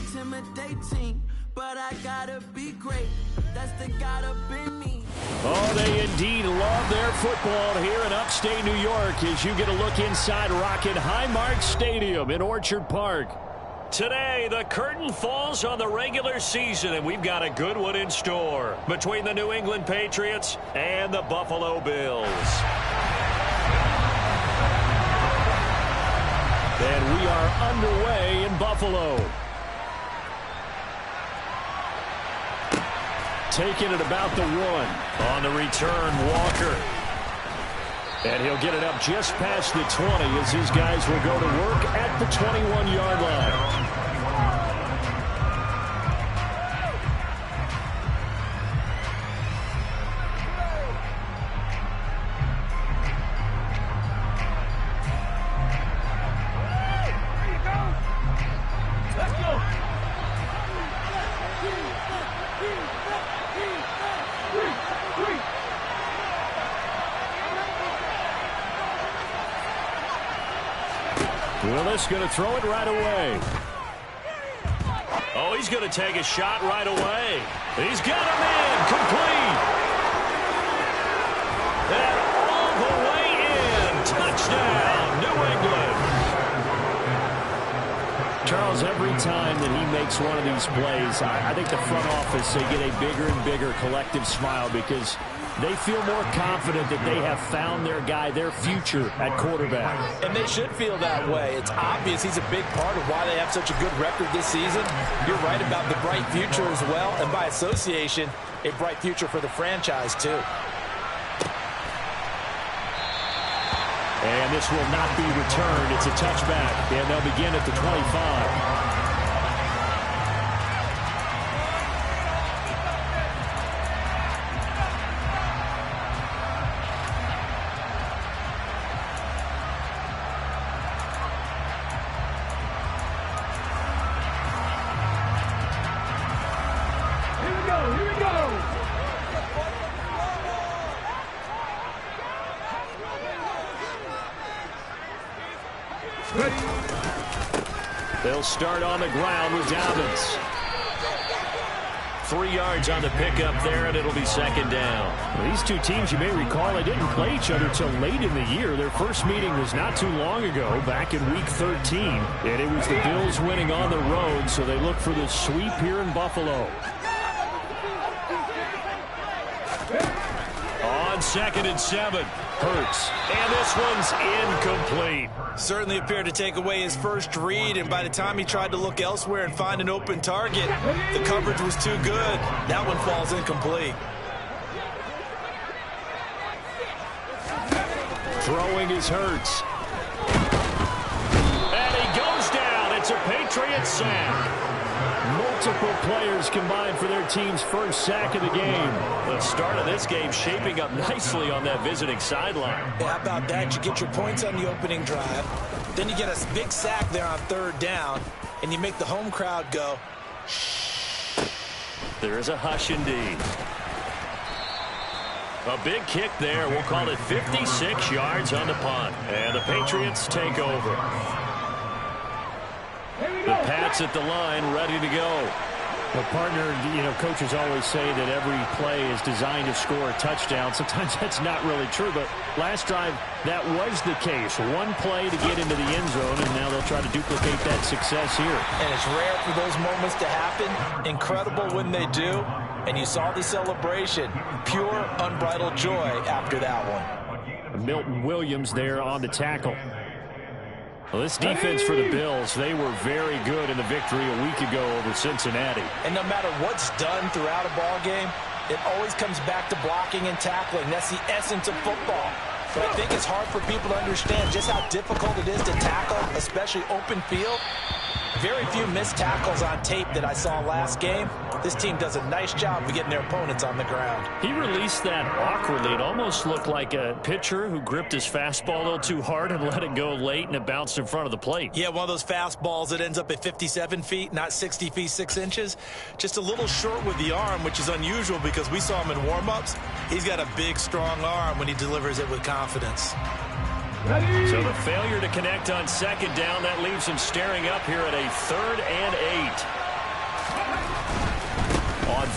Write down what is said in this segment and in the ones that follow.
intimidating, but I gotta be great. That's the God up in me. Oh, they indeed love their football here in upstate New York as you get a look inside Rocket Highmark Stadium in Orchard Park. Today, the curtain falls on the regular season, and we've got a good one in store between the New England Patriots and the Buffalo Bills. And we are underway in Buffalo. Taking it about the 1. On the return, Walker. And he'll get it up just past the 20 as his guys will go to work at the 21-yard line. Willis going to throw it right away. Oh, he's going to take a shot right away. He's got him in. Complete. And all the way in. Touchdown, New England. Charles, every time that he makes one of these plays, I think the front office, they get a bigger and bigger collective smile because they feel more confident that they have found their guy, their future at quarterback. And they should feel that way. It's obvious he's a big part of why they have such a good record this season. You're right about the bright future as well, and by association, a bright future for the franchise too. And this will not be returned. It's a touchback, and they'll begin at the 25. They'll start on the ground with Dobbins. 3 yards on the pickup there, and it'll be second down. Well, these two teams, you may recall, they didn't play each other till late in the year. Their first meeting was not too long ago, back in Week 13. And it was the Bills winning on the road, so they look for the sweep here in Buffalo. On 2nd and 7, Hurts. And this one's incomplete. Certainly appeared to take away his first read, and by the time he tried to look elsewhere and find an open target, the coverage was too good. That one falls incomplete. Throwing is Hurts. And he goes down. It's a Patriot sack. Multiple players combined for their team's first sack of the game. The start of this game shaping up nicely on that visiting sideline. Yeah, how about that? You get your points on the opening drive. Then you get a big sack there on 3rd down, and you make the home crowd go, shh. There is a hush indeed. A big kick there. We'll call it 56 yards on the punt. And the Patriots take over. The Pats at the line, ready to go. Well, partner, coaches always say that every play is designed to score a touchdown. Sometimes that's not really true, but last drive, that was the case. One play to get into the end zone, and now they'll try to duplicate that success here. And it's rare for those moments to happen. Incredible when they do. And you saw the celebration. Pure, unbridled joy after that one. Milton Williams there on the tackle. Well, this defense for the Bills, they were very good in the victory a week ago over Cincinnati. And no matter what's done throughout a ball game, it always comes back to blocking and tackling. That's the essence of football. But I think it's hard for people to understand just how difficult it is to tackle, especially open field. Very few missed tackles on tape that I saw last game. This team does a nice job of getting their opponents on the ground. He released that awkwardly. It almost looked like a pitcher who gripped his fastball a little too hard and let it go late, and it bounced in front of the plate. Yeah, one of those fastballs that ends up at 57 feet, not 60 feet, 6 inches. Just a little short with the arm, which is unusual because we saw him in warm-ups. He's got a big, strong arm when he delivers it with confidence. So the failure to connect on 2nd down, that leaves him staring up here at a 3rd and 8.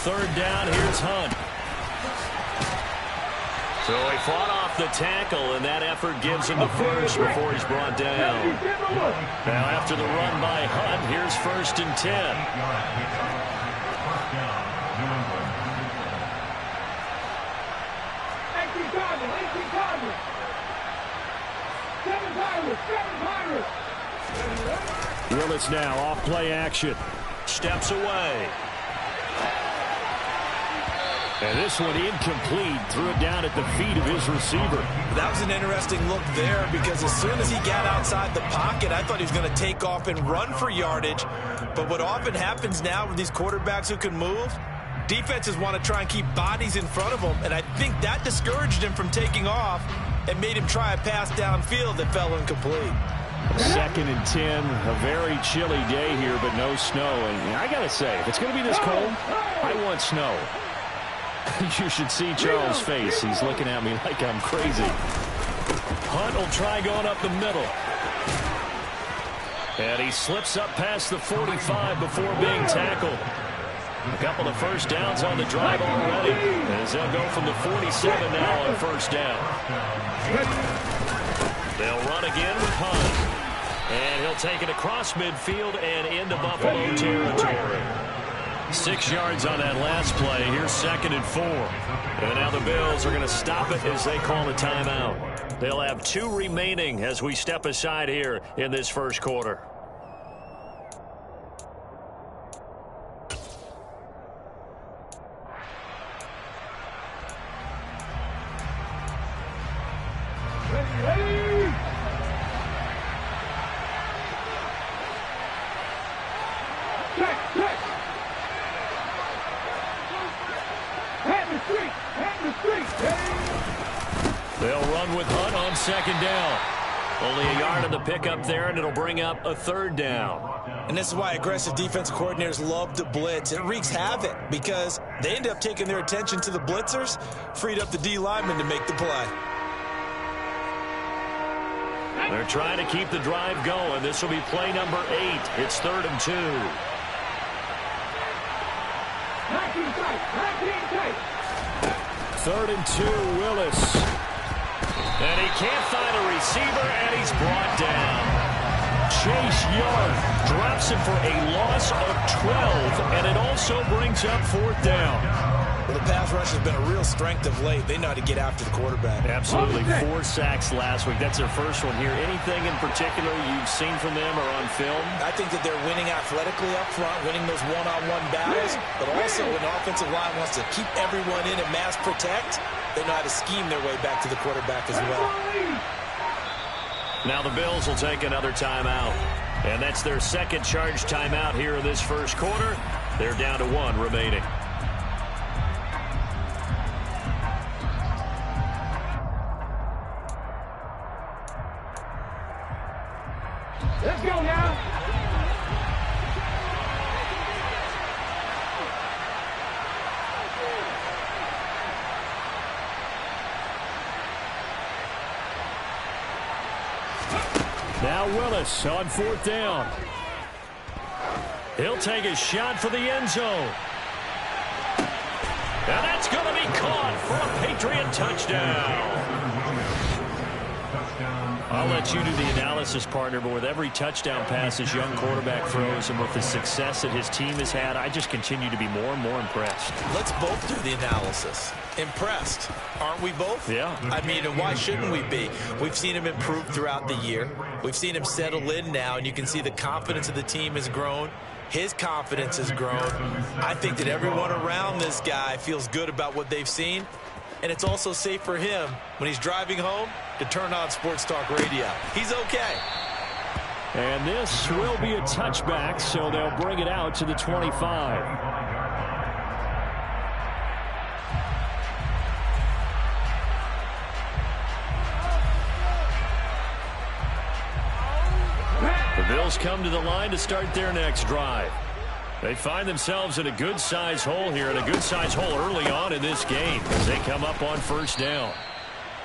third down. Here's Hunt. So he fought off the tackle, and that effort gives him the first before he's brought down. Now after the run by Hunt, here's 1st and 10. Willis now off play action. Steps away. And this one incomplete. Threw it down at the feet of his receiver. That was an interesting look there because as soon as he got outside the pocket, I thought he was going to take off and run for yardage. But what often happens now with these quarterbacks who can move, defenses want to try and keep bodies in front of them. And I think that discouraged him from taking off and made him try a pass downfield that fell incomplete. 2nd and 10. A very chilly day here, but no snow. And I got to say, if it's going to be this cold, I want snow. You should see Charles' face. He's looking at me like I'm crazy. Hunt will try going up the middle. And he slips up past the 45 before being tackled. A couple of first downs on the drive already, as they'll go from the 47 now on first down. They'll run again with Hunt. And he'll take it across midfield and into Buffalo territory. 6 yards on that last play. Here's 2nd and 4. And now the Bills are going to stop it as they call a timeout. They'll have 2 remaining as we step aside here in this first quarter. They'll run with Hunt on 2nd down. Only a yard on the pickup there, and it'll bring up a 3rd down. And this is why aggressive defense coordinators love to blitz. It wreaks havoc because they end up taking their attention to the blitzers, freed up the D lineman to make the play. They're trying to keep the drive going. This will be play number 8. It's 3rd and 2. 3rd and 2, Willis. And he can't find a receiver, and he's brought down. Chase Young drops him for a loss of 12, and it also brings up 4th down. Well, the pass rush has been a real strength of late. They know how to get after the quarterback. Absolutely. 4 sacks last week. That's their first one here. Anything in particular you've seen from them or on film? I think that they're winning athletically up front, winning those one-on-one battles, but also when the offensive line wants to keep everyone in and mass protect, they know how to scheme their way back to the quarterback as well. Now the Bills will take another timeout. And that's their 2nd charge timeout here in this first quarter. They're down to 1 remaining. Let's go now. Now Willis on 4th down. He'll take a shot for the end zone. And that's going to be caught for a Patriot touchdown. I'll let you do the analysis, partner, but with every touchdown pass this young quarterback throws and with the success that his team has had, I just continue to be more and more impressed. Let's both do the analysis. Impressed. Aren't we both? Yeah. I mean, and why shouldn't we be? We've seen him improve throughout the year. We've seen him settle in now, and you can see the confidence of the team has grown. His confidence has grown. I think that everyone around this guy feels good about what they've seen. And it's also safe for him when he's driving home to turn on Sports Talk Radio. He's okay. And this will be a touchback, so they'll bring it out to the 25. The Bills come to the line to start their next drive. They find themselves in a good-sized hole here, and a good-sized hole early on in this game as they come up on first down.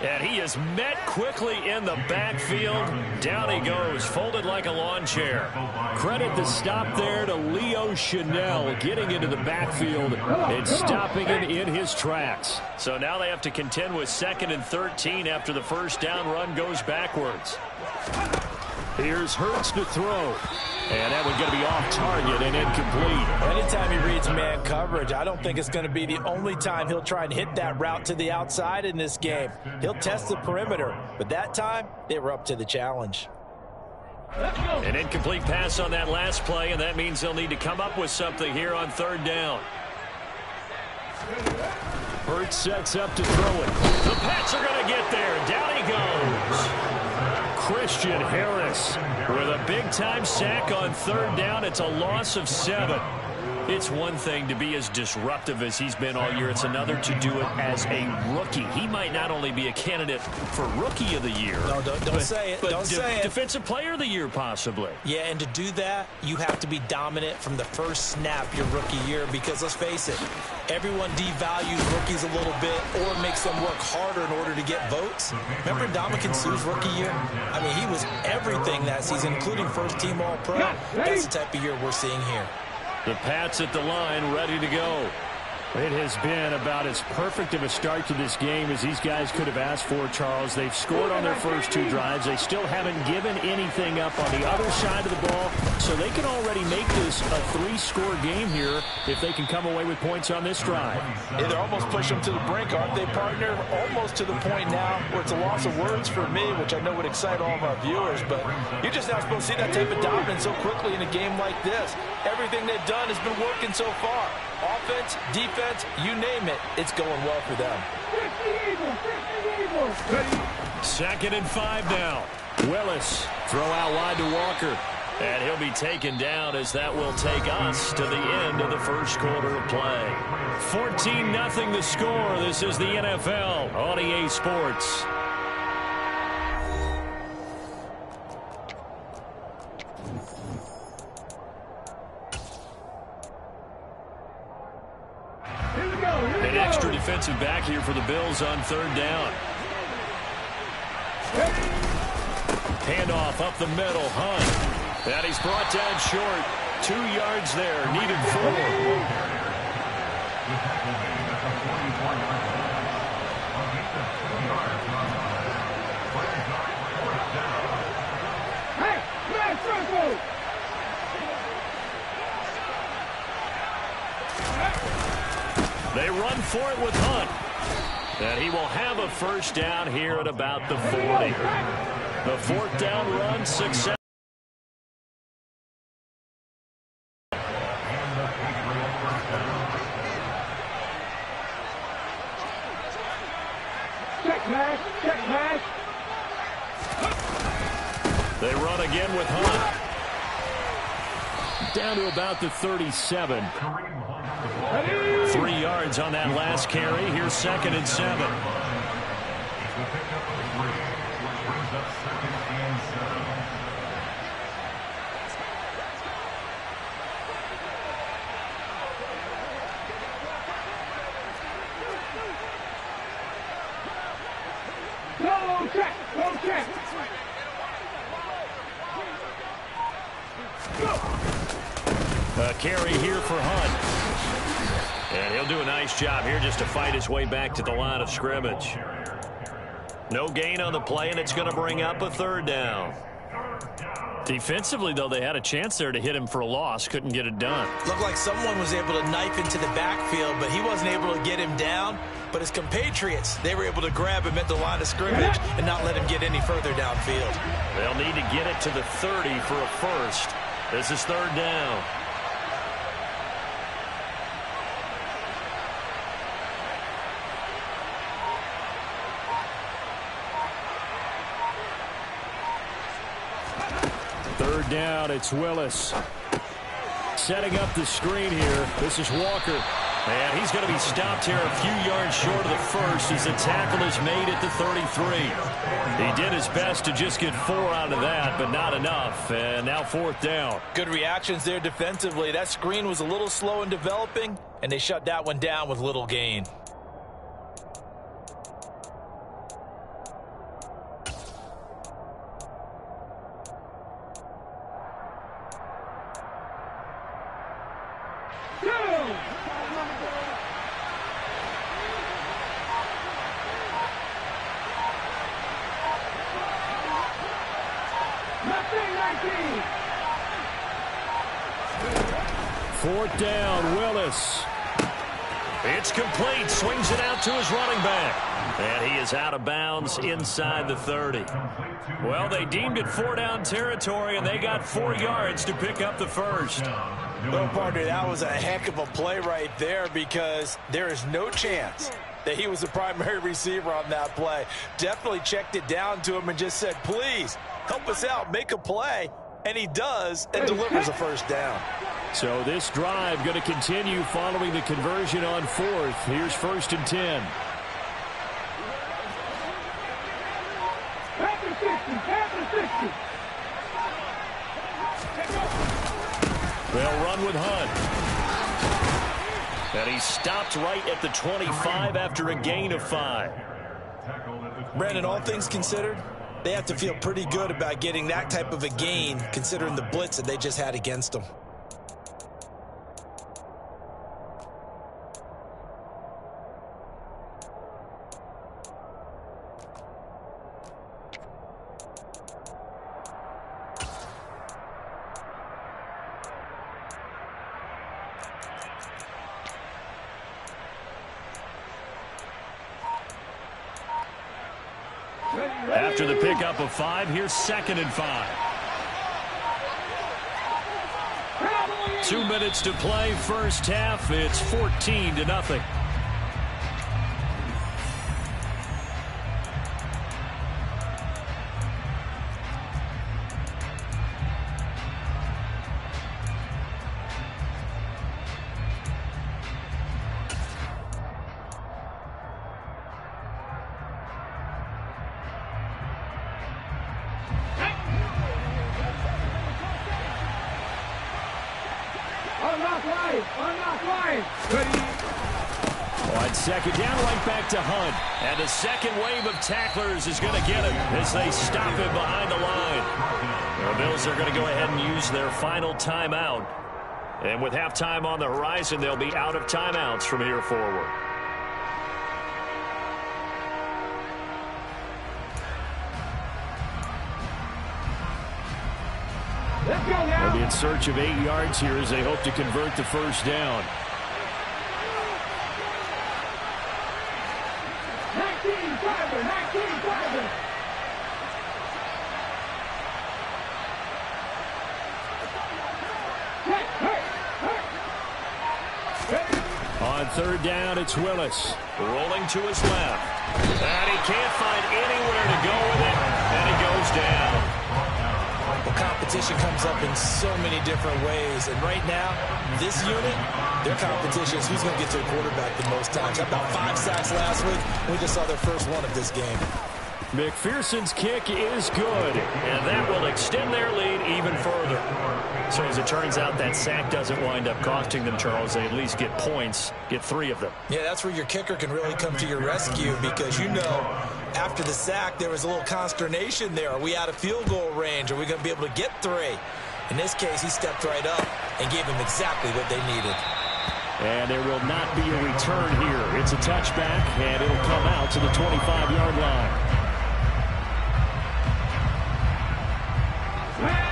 And he is met quickly in the backfield. Down he goes, folded like a lawn chair. Credit the stop there to Leo Chanel, getting into the backfield and stopping him in his tracks. So now they have to contend with 2nd and 13 after the first down run goes backwards. Here's Hurts to throw. And that one's going to be off target and incomplete. Anytime he reads man coverage, I don't think it's going to be the only time he'll try and hit that route to the outside in this game. He'll test the perimeter, but that time they were up to the challenge. An incomplete pass on that last play, and that means they'll need to come up with something here on 3rd down. Hurts sets up to throw it. The Pats are going to get there. Down he goes. Christian Harris with a big-time sack on 3rd down. It's a loss of 7. It's one thing to be as disruptive as he's been all year. It's another to do it as a rookie. He might not only be a candidate for Rookie of the Year. No, don't say it. Don't say it. Defensive Player of the Year, possibly. Yeah, and to do that, you have to be dominant from the first snap your rookie year because, let's face it, everyone devalues rookies a little bit or makes them work harder in order to get votes. Remember Ndamukong Suh's rookie year? I mean, he was everything that season, including first-team All-Pro. That's the type of year we're seeing here. The Pats at the line, ready to go. It has been about as perfect of a start to this game as these guys could have asked for, Charles. They've scored on their first 2 drives. They still haven't given anything up on the other side of the ball, so they can already make this a 3-score game here if they can come away with points on this drive. Yeah, they're almost pushing them to the brink, aren't they, partner? Almost to the point now where it's a loss of words for me, which I know would excite all of our viewers, but you're just not supposed to see that type of dominance so quickly in a game like this. Everything they've done has been working so far. Offense, defense, you name it, it's going well for them. 2nd and 5 now. Willis, throw out wide to Walker. And he'll be taken down as that will take us to the end of the first quarter of play. 14-0 the score. This is the NFL on EA Sports. An extra defensive back here for the Bills on 3rd down. Handoff up the middle, Hunt. And he's brought down short. 2 yards there, needed 4. They run for it with Hunt. And he will have a first down here at about the 40. The 4th down run, success. Check pass. They run again with Hunt. Down to about the 37. 3 yards on that last carry. Here's 2nd and 7. Go check. A carry here for Hunt. And he'll do a nice job here just to fight his way back to the line of scrimmage. No gain on the play, and it's going to bring up a 3rd down. Defensively, though, they had a chance there to hit him for a loss. Couldn't get it done. Looked like someone was able to knife into the backfield, but he wasn't able to get him down. But his compatriots, they were able to grab him at the line of scrimmage and not let him get any further downfield. They'll need to get it to the 30 for a first. This is 3rd down. Third down, it's Willis. Setting up the screen here. This is Walker. And he's going to be stopped here a few yards short of the first as the tackle is made at the 33. He did his best to just get 4 out of that, but not enough. And now 4th down. Good reactions there defensively. That screen was a little slow in developing, and they shut that one down with little gain. 4th down, Willis. It's complete. Swings it out to his running back. And he is out of bounds inside the 30. Well, they deemed it 4-down territory, and they got 4 yards to pick up the first. Well, partner, that was a heck of a play right there because there is no chance that he was the primary receiver on that play. Definitely checked it down to him and just said, please, help us out, make a play. And he does and delivers a first down. So this drive going to continue following the conversion on 4th. Here's 1st and 10. They'll run with Hunt. And he stopped right at the 25 after a gain of 5. Brandon, all things considered, they have to feel pretty good about getting that type of a gain considering the blitz that they just had against them. After the pickup of 5, here's 2nd and 5. 2 minutes to play, first half. It's 14-0. On 2nd down, right back to Hunt. And the second wave of tacklers is going to get him as they stop him behind the line. The Bills are going to go ahead and use their final timeout. And with halftime on the horizon, they'll be out of timeouts from here forward. They'll be in search of 8 yards here as they hope to convert the first down. On 3rd down, it's Willis. Rolling to his left. And he can't find anywhere to go with it. And he goes down. Well, competition comes up in so many different ways. And right now, this unit, their competition is who's going to get to the quarterback the most times. How about 5 sacks last week? We just saw their first one of this game. McPherson's kick is good, and that will extend their lead even further. So as it turns out, that sack doesn't wind up costing them, Charles. They at least get points, get 3 of them. Yeah, that's where your kicker can really come to your rescue because, you know, after the sack, there was a little consternation there. Are we out of field goal range? Are we going to be able to get 3? In this case, he stepped right up and gave them exactly what they needed. And there will not be a return here. It's a touchback, and it'll come out to the 25-yard line.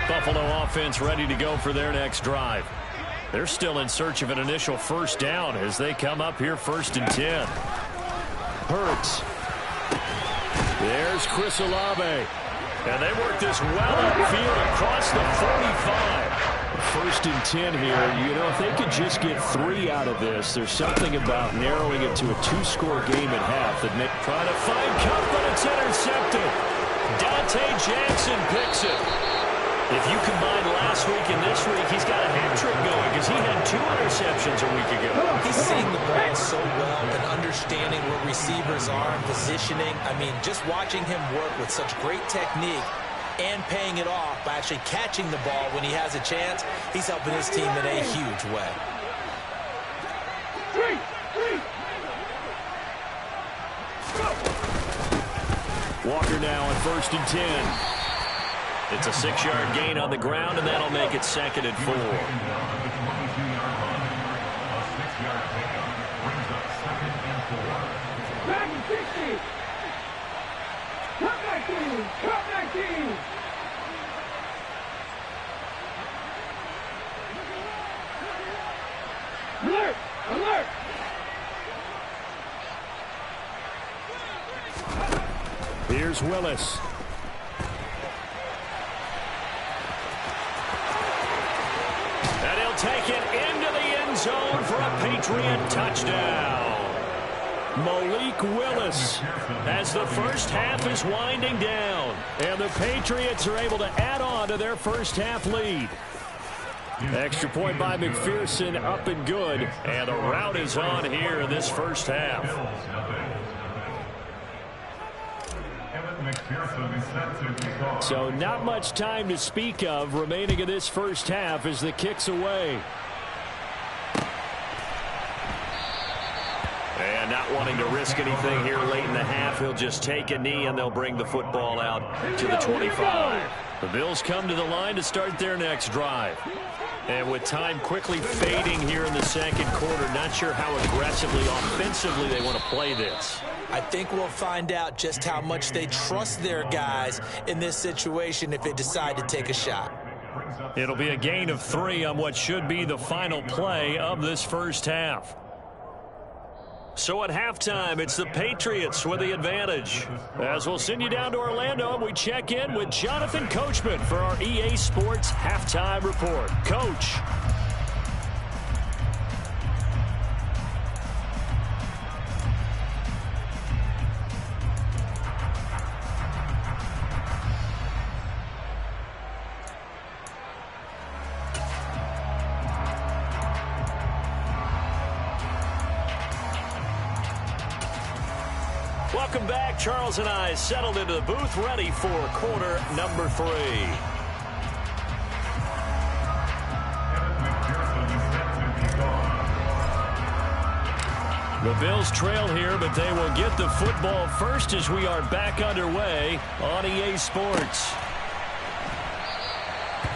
Buffalo offense ready to go for their next drive. They're still in search of an initial first down as they come up here 1st and 10. Hurts. There's Chris Olave. And they work this well upfield across the 45. 1st and 10 here. You know, if they could just get 3 out of this, there's something about narrowing it to a 2-score game at half that may try to find Kupp, but it's intercepted. Dante Jackson picks it. If you combine last week and this week, he's got a hat trick going because he had 2 interceptions a week ago. He's seeing the ball so well and understanding where receivers are and positioning. I mean, just watching him work with such great technique and paying it off by actually catching the ball when he has a chance, he's helping his team in a huge way. Walker now on 1st and 10. It's a 6-yard gain on the ground, and that'll make it 2nd and 4. Here's Willis. And he'll take it into the end zone for a Patriot touchdown. Malik Willis as the first half is winding down. And the Patriots are able to add on to their first half lead. Extra point by McPherson, up and good. And the rout is on here in this first half. So not much time to speak of remaining in this first half as the kick's away. And not wanting to risk anything here late in the half, he'll just take a knee and they'll bring the football out to the 25. The Bills come to the line to start their next drive. And with time quickly fading here in the second quarter, not sure how aggressively, offensively they want to play this. I think we'll find out just how much they trust their guys in this situation if they decide to take a shot. It'll be a gain of 3 on what should be the final play of this first half. So at halftime, it's the Patriots with the advantage. As we'll send you down to Orlando, and we check in with Jonathan Coachman for our EA Sports Halftime Report. Coach. Welcome back. Charles and I settled into the booth, ready for quarter number 3. The Bills trail here, but they will get the football first as we are back underway on EA Sports.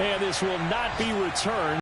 And this will not be returned.